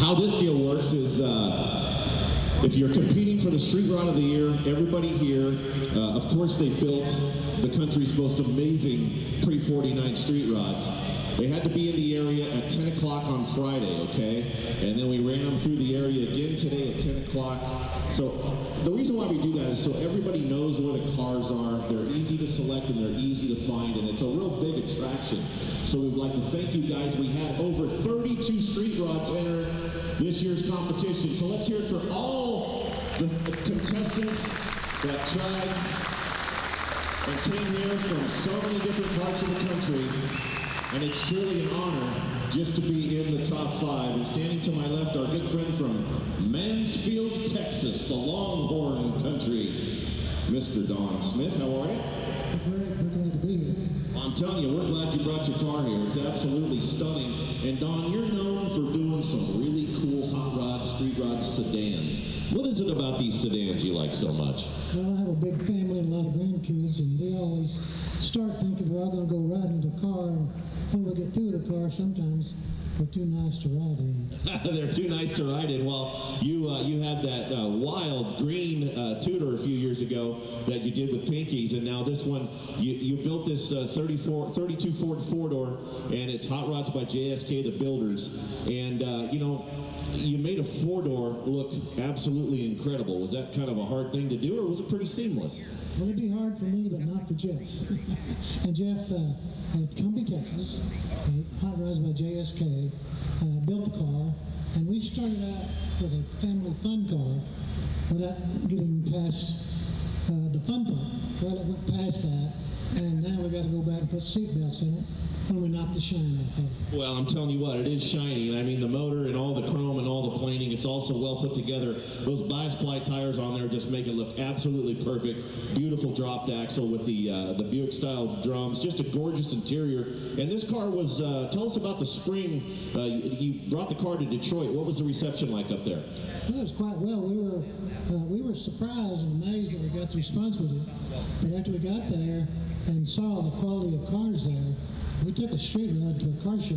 how this deal works is if you're competing for the Street Rod of the Year, everybody here, of course they built the country's most amazing pre-49 street rods. They had to be in the area at 10 o'clock on Friday, okay? And then we ran them through the area again today at 10 o'clock. So the reason why we do that is so everybody knows where the cars are. They're easy to select and they're easy to find, and it's a real big attraction. So we'd like to thank you guys. We had over 32 street rods enter this year's competition. So let's hear it for all the contestants that tried and came here from so many different parts of the country. And it's truly an honor just to be in the top 5. And standing to my left, our good friend from Mansfield, Texas, the Longhorn country, Mr. Don Smith. How are you? We're glad to be here. Well, I'm telling you, we're glad you brought your car here. It's absolutely stunning. And Don, you're known for doing some really cool hot rod, street rod sedans. What is it about these sedans you like so much? Well, I have a big family and a lot of grandkids, and we always start thinking we're all going to go riding in the car, and when we get through the car, sometimes they're too nice to ride in. They're too nice to ride in. Well, you had that wild green Tudor a few years ago that you did with Pinkies, and now this one, you built this 32 Ford 4-door, and it's Hot Rods by JSK, the builders. And, you know, you made a 4-door look absolutely incredible. Was that kind of a hard thing to do, or was it pretty seamless? Well, it'd be hard for me, but not for Jeff. And Jeff at Cumbie, Texas, Hot Rods by JSK, built the car, and we started out with a family fun car without getting past the fun part. Well, it went past that, and now we got to go back and put seat belts in it when we knock the shine off of it. Well, I'm telling you what, it is shiny. I mean, the motor and all the chrome and all the planing, it's also well put together. Those bias ply tires on there just make it look absolutely perfect. Beautiful dropped axle with the Buick style drums, just a gorgeous interior. And this car was, tell us about the spring. You brought the car to Detroit. What was the reception like up there? Well, it was quite well. We were surprised and amazed that we got the response with it. But after we got there and saw the quality of cars there, we took a street rod to a car show.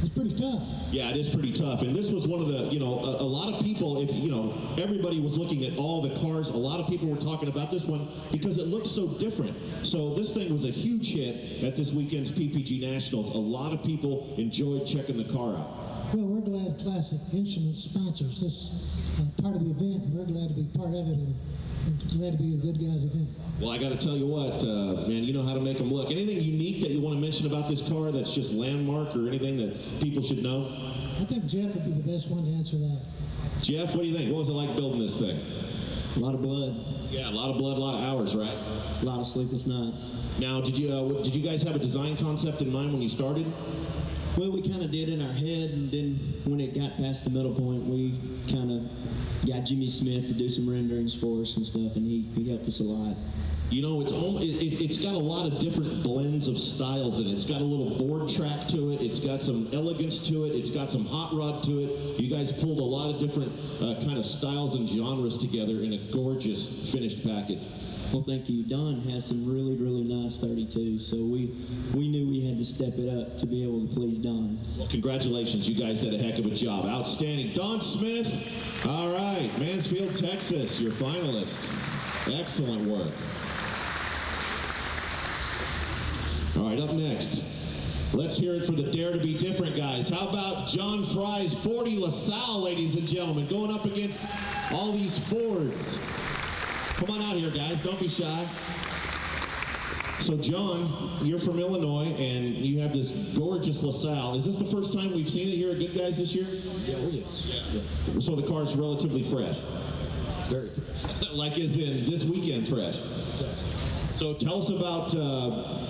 It's pretty tough. Yeah, it is pretty tough. And this was one of the, you know, a lot of people, if, you know, everybody was looking at all the cars. A lot of people were talking about this one because it looked so different. So this thing was a huge hit at this weekend's PPG Nationals. A lot of people enjoyed checking the car out. Well, we're glad Classic Instruments sponsors this part of the event. We're glad to be part of it, and glad to be a Goodguy's event. Well, I got to tell you what, man, you know how to make them look. Anything unique that you want to mention about this car that's just landmark or anything that people should know? I think Jeff would be the best one to answer that. Jeff, what do you think? What was it like building this thing? A lot of blood. Yeah, a lot of blood, a lot of hours, right? A lot of sleepless nights. Now, did you guys have a design concept in mind when you started? Well, we kind of did in our head, and then when it got past the middle point, we kind of got Jimmy Smith to do some renderings for us and stuff, and he helped us a lot. You know, it's got a lot of different blends of styles in it. It's got a little board track to it. It's got some elegance to it. It's got some hot rod to it. You guys pulled a lot of different kind of styles and genres together in a gorgeous finished package. Well, thank you. Don has some really, really nice 32s, so we knew we had to step it up to be able to please Don. Well, congratulations. You guys did a heck of a job. Outstanding. Don Smith, all right, Mansfield, Texas, your finalist. Excellent work. All right, up next, let's hear it for the Dare to Be Different guys. How about John Fry's 40 LaSalle, ladies and gentlemen, going up against all these Fords. Come on out here, guys. Don't be shy. So, John, you're from Illinois, and you have this gorgeous LaSalle. Is this the first time we've seen it here at Goodguys this year? Yeah, oh yes. Yeah. So the car's relatively fresh? Very fresh. Like as in this weekend fresh? Exactly. So tell us about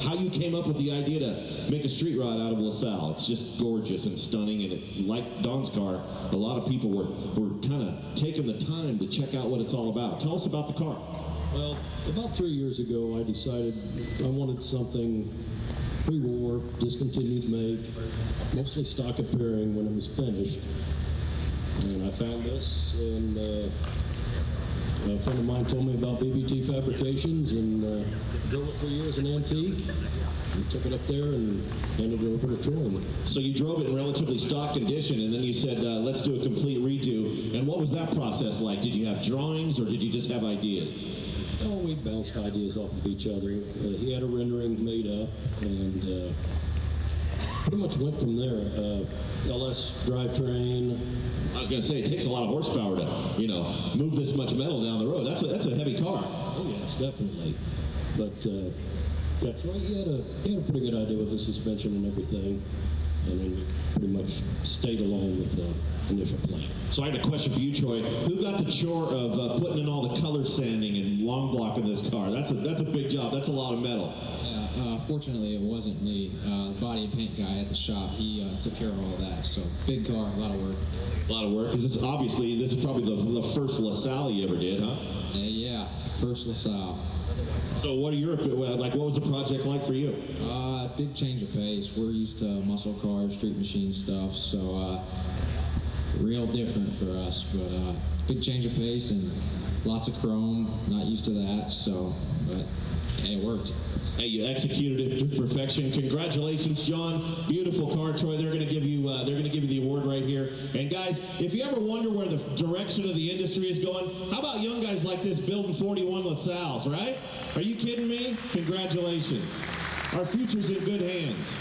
how you came up with the idea to make a street rod out of LaSalle. It's just gorgeous and stunning, and like Don's car, a lot of people were kind of taking the time to check out what it's all about. Tell us about the car. Well, about 3 years ago, I decided I wanted something pre-war, discontinued make, mostly stock appearing when it was finished. And I found this, and A friend of mine told me about BBT Fabrications and drove it for a year as an antique. We took it up there and handed it over to Troy. So you drove it in relatively stock condition, and then you said, let's do a complete redo. And what was that process like? Did you have drawings, or did you just have ideas? Oh, we bounced ideas off of each other. He had a rendering made up, and pretty much went from there. LS drivetrain. I was going to say, it takes a lot of horsepower to, move this much metal down the road. That's a heavy car. Oh, yes, definitely. But yeah, Troy, he had a pretty good idea with the suspension and everything, and then we pretty much stayed along with the initial plan. So I had a question for you, Troy. Who got the chore of putting in all the color sanding and long blocking this car? That's a big job. That's a lot of metal. Fortunately, it wasn't me. The body and paint guy at the shop, he took care of all that. So big car, a lot of work. A lot of work, because this is probably the first LaSalle you ever did, huh? Yeah, first LaSalle. So what was the project like for you? Big change of pace. We're used to muscle cars, street machine stuff, so real different for us. But big change of pace and lots of chrome. Not used to that, so but hey, it worked. Hey, you executed it to perfection. Congratulations, John. Beautiful car, Troy. They're going to give you the award right here. And guys, if you ever wonder where the direction of the industry is going, how about young guys like this building 41 LaSalle's, right? Are you kidding me? Congratulations. Our future's in good hands.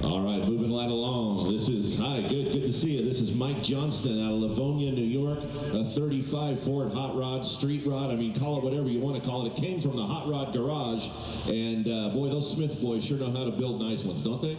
All right, moving right along. Good to see you. This is Mike Johnston out of Livonia, New York, a 35 Ford Hot Rod, Street Rod. I mean, call it whatever you want to call it. It came from the Hot Rod Garage, and boy, those Smith boys sure know how to build nice ones, don't they?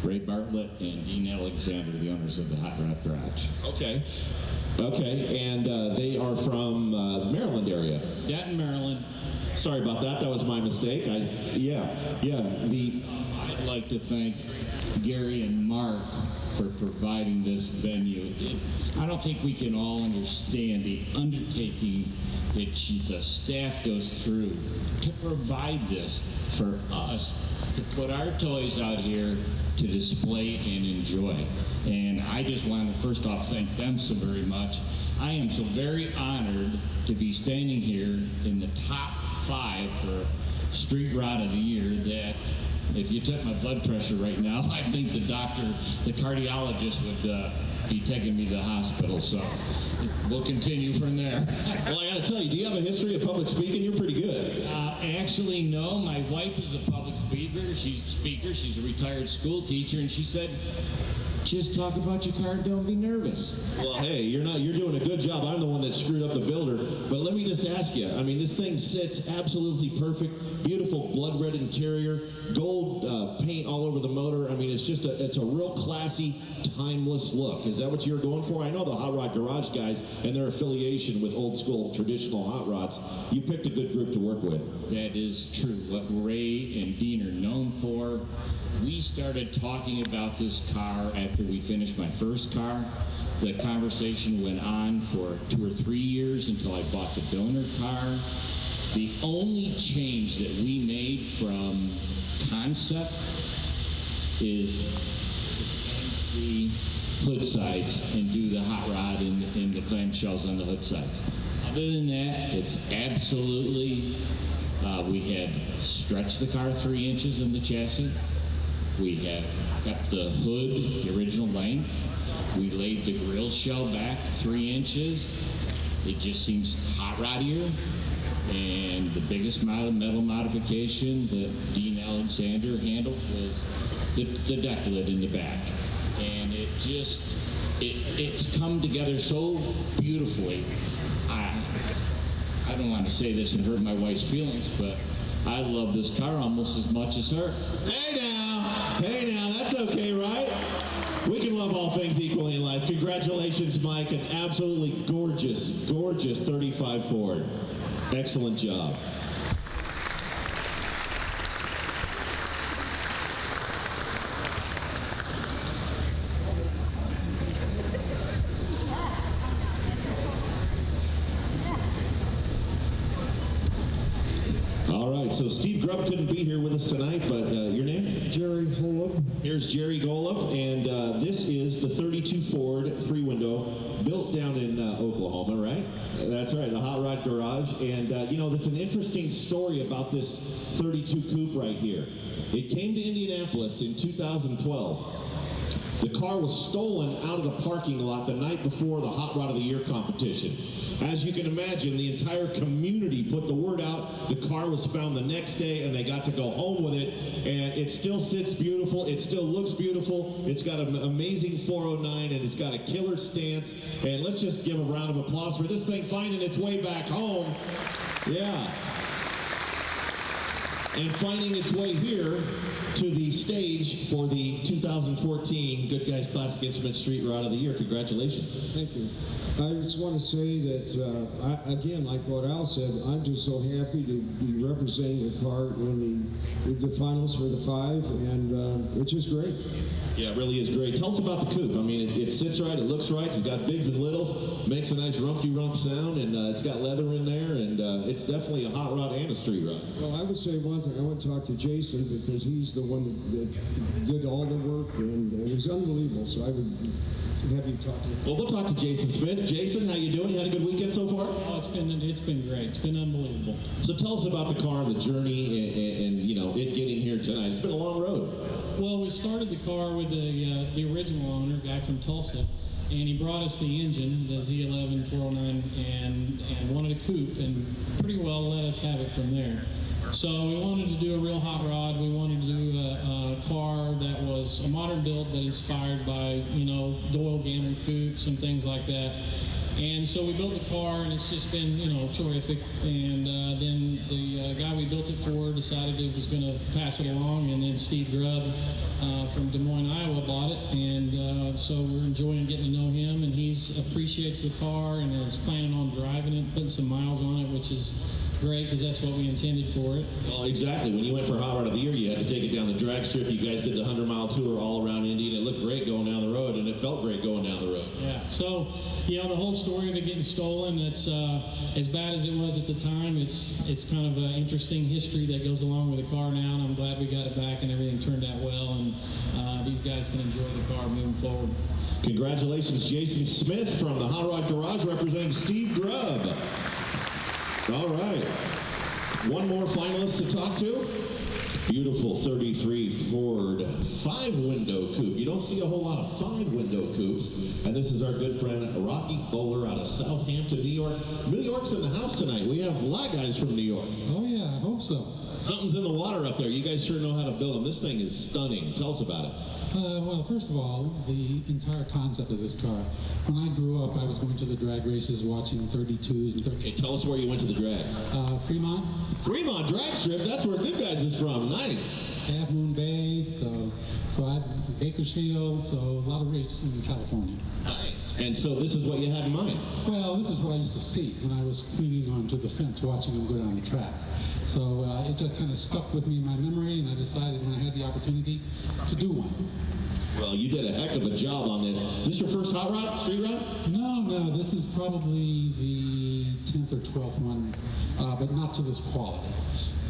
Ray Bartlett and Dean Alexander, the owners of the Hot Rod Garage. Okay, and they are from Maryland area. Denton, Maryland. Sorry about that. That was my mistake. I'd like to thank Gary and Mark for providing this venue. I don't think we can all understand the undertaking that the staff goes through to provide this for us, to put our toys out here to display and enjoy. And I just want to first off thank them so very much. I am so very honored to be standing here in the top 5 for Street Rod of the Year that if you took my blood pressure right now, I think the cardiologist would be taking me to the hospital. So we'll continue from there. Well, I got to tell you, do you have a history of public speaking? You're pretty good. Actually, no. My wife is a public speaker. She's a retired school teacher, and she said, just talk about your car and don't be nervous. Well, hey, you're doing a good job. I'm the one that screwed up the builder. But let me just ask you, I mean, this thing sits absolutely perfect. Beautiful blood red interior, gold paint all over the motor. I mean, it's a real classy, timeless look. Is that what you're going for? I know the Hot Rod Garage guys and their affiliation with old school traditional hot rods. You picked a good group to work with. That is true. What Ray and Dean are known for. We started talking about this car after we finished my first car. The conversation went on for 2 or 3 years until I bought the donor car. The only change that we made from concept is the hood sides and do the hot rod in the clamshells on the hood sides. Other than that, it's absolutely, we had stretched the car 3 inches in the chassis. We have kept the hood, the original length. We laid the grill shell back 3 inches. It just seems hot roddier. And the biggest metal modification that Dean Alexander handled was the deck lid in the back. And it's come together so beautifully. I don't want to say this and hurt my wife's feelings, but I love this car almost as much as her. Hey now, that's okay, right? We can love all things equally in life. Congratulations, Mike, an absolutely gorgeous, gorgeous 35 Ford. Excellent job. All right, so Steve Grubb couldn't be here with us tonight, but your name? Jerry Holub. Here's Jerry Golub, and this is the 32 Ford 3-window, built down in Oklahoma, right? That's right, the Hot Rod Garage. And you know, there's an interesting story about this 32 coupe right here. It came to Indianapolis in 2012. The car was stolen out of the parking lot the night before the Hot Rod of the Year competition. As you can imagine, the entire community put the word out. The car was found the next day, and they got to go home with it. And it still sits beautiful. It still looks beautiful. It's got an amazing 409, and it's got a killer stance. And let's just give a round of applause for this thing finding its way back home. Yeah. And finding its way here to the stage for the 2014 Goodguys Classic Instrument Street Rod of the Year. Congratulations. Thank you. I just want to say that, again, like what Al said, I'm just so happy to be representing the car in the finals for the 5, and it's just great. Yeah, it really is great. Tell us about the coupe. I mean, it sits right, it looks right, it's got bigs and littles, makes a nice rumpty-rump sound, and it's got leather in there, and it's definitely a hot rod and a street rod. Well, I would say one thing. I want to talk to Jason because he's the one that did all the work, and it was unbelievable, so I would have you talk to him. Well, we'll talk to Jason Smith. Jason, how you doing? You had a good weekend so far? Oh, it's been great. It's been unbelievable. So tell us about the car, the journey, and you know, it getting here tonight. It's been a long road. Well, we started the car with the original owner, a guy from Tulsa, and he brought us the engine, the Z11 409, and wanted a coupe, and pretty well let us have it from there. So we wanted to do a real hot rod. We wanted to do a car that was a modern build, but inspired by, you know, Doyle Gammon coupes and things like that. And so we built the car, and it's just been, you know, terrific. And then the guy we built it for decided he was going to pass it along, and then Steve Grubb from Des Moines, Iowa bought it. And so we're enjoying getting to know him, and he appreciates the car and is planning on driving it, putting some miles on it, which is great because that's what we intended for it. Well, exactly. When you went for Hot Rod of the Year, you had to take it down the drag strip. You guys did the 100-mile tour all around Indy, and it looked great going down the road, and it felt great going down the road. Yeah. So, you know, the whole story of it getting stolen, it's as bad as it was at the time. It's kind of an interesting history that goes along with the car now, and I'm glad we got it back and everything turned out well, and these guys can enjoy the car moving forward. Congratulations, Jason Smith from the Hot Rod Garage representing Steve Grubb. All right. One more finalist to talk to. Beautiful 33 Ford 5-window coupe. You don't see a whole lot of 5-window coupes. And this is our good friend Rocky Bowler out of Southampton, New York. New York's in the house tonight. We have a lot of guys from New York. Oh yeah, I hope so. Something's in the water up there. You guys sure know how to build them. This thing is stunning. Tell us about it. Well, first of all, the entire concept of this car. When I grew up, I was going to the drag races, watching 32s and 30s. Okay, tell us where you went to the drags. Fremont. Fremont drag strip. That's where Goodguys is from. Nice. Half Moon Bay. So I Bakersfield. So a lot of races in California. Nice. And so this is what you had in mind. Well, this is what I used to see when I was clinging onto the fence, watching them go down the track. So it just kind of stuck with me in my memory, and I decided when I had the opportunity to do one. Well, you did a heck of a job on this. Is this your first hot rod, street rod? No, this is probably the 10th or 12th one, but not to this quality.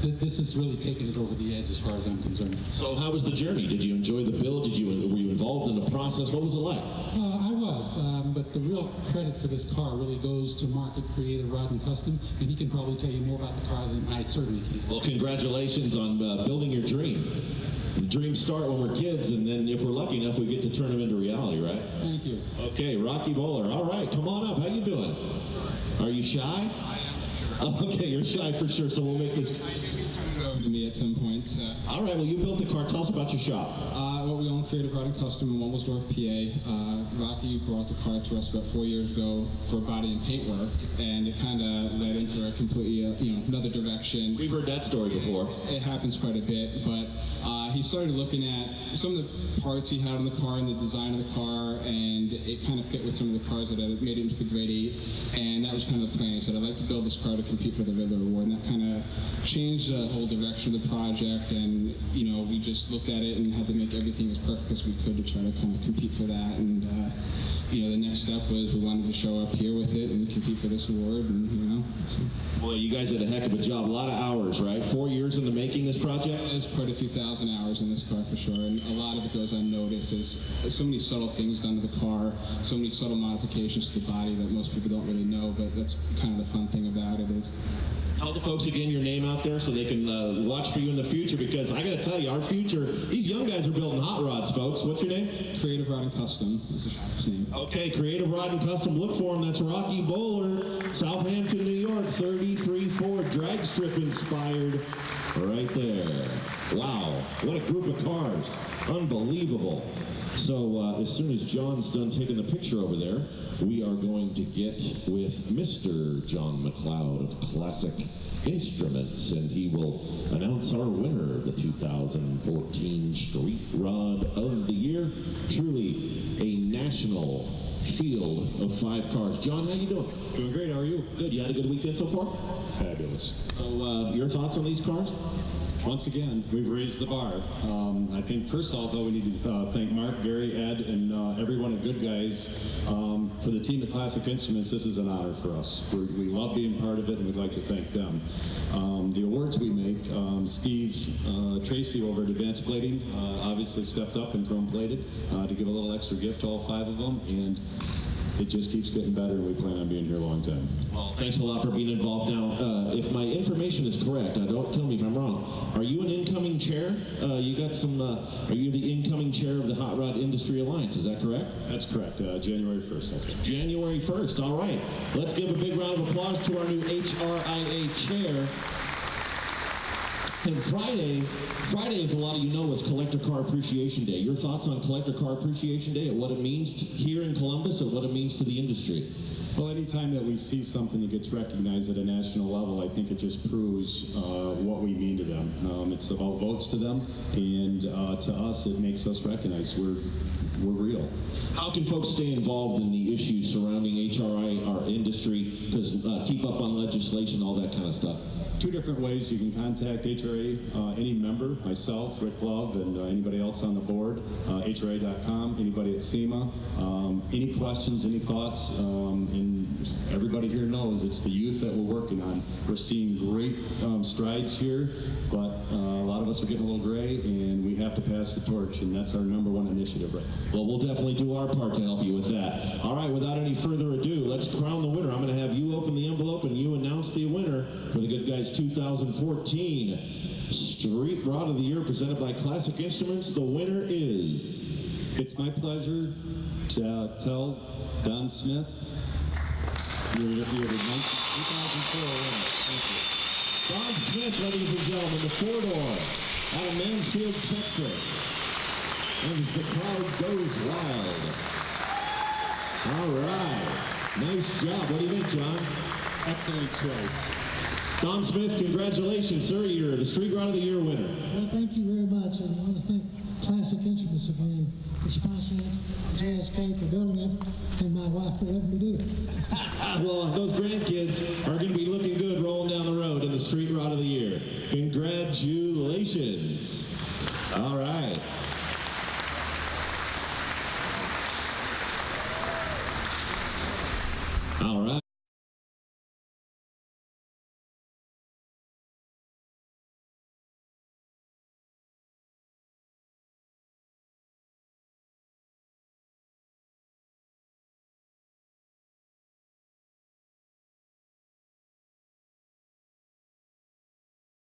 This is really taking it over the edge as far as I'm concerned. So how was the journey? Did you enjoy the build? Were you involved in the process? What was it like? I was, but the real credit for this car really goes to Market Creative Rod and Custom, and he can probably tell you more about the car than I certainly can. Well, congratulations on building your dream. The dreams start when we're kids, and then if we're lucky enough, we get to turn them into reality, right? Thank you. Okay, Rocky Bowler. All right, come on up. How you doing? Are you shy? Okay, you're shy for sure, so we'll make this... Turn it over to me at some point. All right, well, you built the car. Tell us about your shop. Well, we own Creative Rod and Custom in Womelsdorf, PA. Rocky brought the car to us about 4 years ago for body and paint work, and it kind of led into a completely, another direction. We've heard that story before. It happens quite a bit, but he started looking at some of the parts he had on the car and the design of the car, and it kind of fit with some of the cars that had made it into the Grade 8, and that was kind of the plan. He said, I'd like to build this car to compete for the Riddler Award, and that kind of changed the whole direction of the project, and, we just looked at it and had to make everything as perfect as we could to try to kind of compete for that, and, the next step was we wanted to show up here with it and compete for this award, and, now. So. Boy, you guys did a heck of a job. A lot of hours, right? 4 years into making this project? There's quite a few thousand hours in this car for sure, and a lot of it goes unnoticed. There's so many subtle things done to the car, so many subtle modifications to the body that most people don't really know, but that's kind of the fun thing about it is. Tell the folks again your name out there so they can watch for you in the future, because I got to tell you, our future, these young guys are building hot rods, folks. What's your name? Creative Rod and Custom is the shop's name. Okay, Creative Rod and Custom. Look for them. That's Rocky Bowler, Southampton, New York, 33 Ford, drag strip inspired right there. Wow, what a group of cars. Unbelievable. So as soon as John's done taking the picture over there, we are going to get with Mr. John McLeod of Classic Instruments, and he will announce our winner of the 2014 Street Rod of the Year. Truly a national field of 5 cars. John, how you doing? Doing great. How are you? Good. You had a good weekend so far? Fabulous. So your thoughts on these cars? Once again, we've raised the bar. I think first off, though, we need to thank Mark, Gary, Ed, and everyone at Goodguys for the team at Classic Instruments. This is an honor for us. We love being part of it, and we'd like to thank them. The awards we make, Steve Tracy over at Advanced Plating obviously stepped up and chrome plated to give a little extra gift to all 5 of them, and it just keeps getting better, and we plan on being here a long time. Well, thanks a lot for being involved. Now, if my information is correct, don't tell me if I'm wrong, are you an incoming chair? You got some, are you the incoming chair of the Hot Rod Industry Alliance, is that correct? That's correct, January 1st. That's right. January 1st, all right. Let's give a big round of applause to our new HRIA chair. And Friday, as a lot of you know, was Collector Car Appreciation Day. Your thoughts on Collector Car Appreciation Day and what it means here in Columbus and what it means to the industry? Well, anytime that we see something that gets recognized at a national level, I think it just proves what we mean to them. It's about votes to them, and to us, it makes us recognize we're real. How can folks stay involved in the issues surrounding HRI, our industry, because keep up on legislation, all that kind of stuff? 2 different ways. You can contact HRA, any member, myself, Rick Love, and anybody else on the board, HRA.com, anybody at SEMA. Any questions, any thoughts, and everybody here knows it's the youth that we're working on. We're seeing great strides here, but a lot of us are getting a little gray, and we have to pass the torch, and that's our #1 initiative right now. Well, we'll definitely do our part to help you with that. All right, without any further ado, let's crown the winner. I'm going to have you open the envelope and you announce the winner for the Goodguys 2014 Street Rod of the Year presented by Classic Instruments. The winner is... It's my pleasure to tell Don Smith you're the 2004 winner. Thank you. Don Smith, ladies and gentlemen, the 4-door out of Mansfield, Texas. And the crowd goes wild. All right. Nice job. What do you think, John? Excellent choice. Don Smith, congratulations, sir. You're the Street Rod of the Year winner. Well, thank you very much. And I want to thank Classic Instruments again for sponsoring it, JSK for building it, and my wife for letting me do it. Well, those grandkids are going to be looking good rolling down the road in the Street Rod of the Year. Congratulations. All right. All right.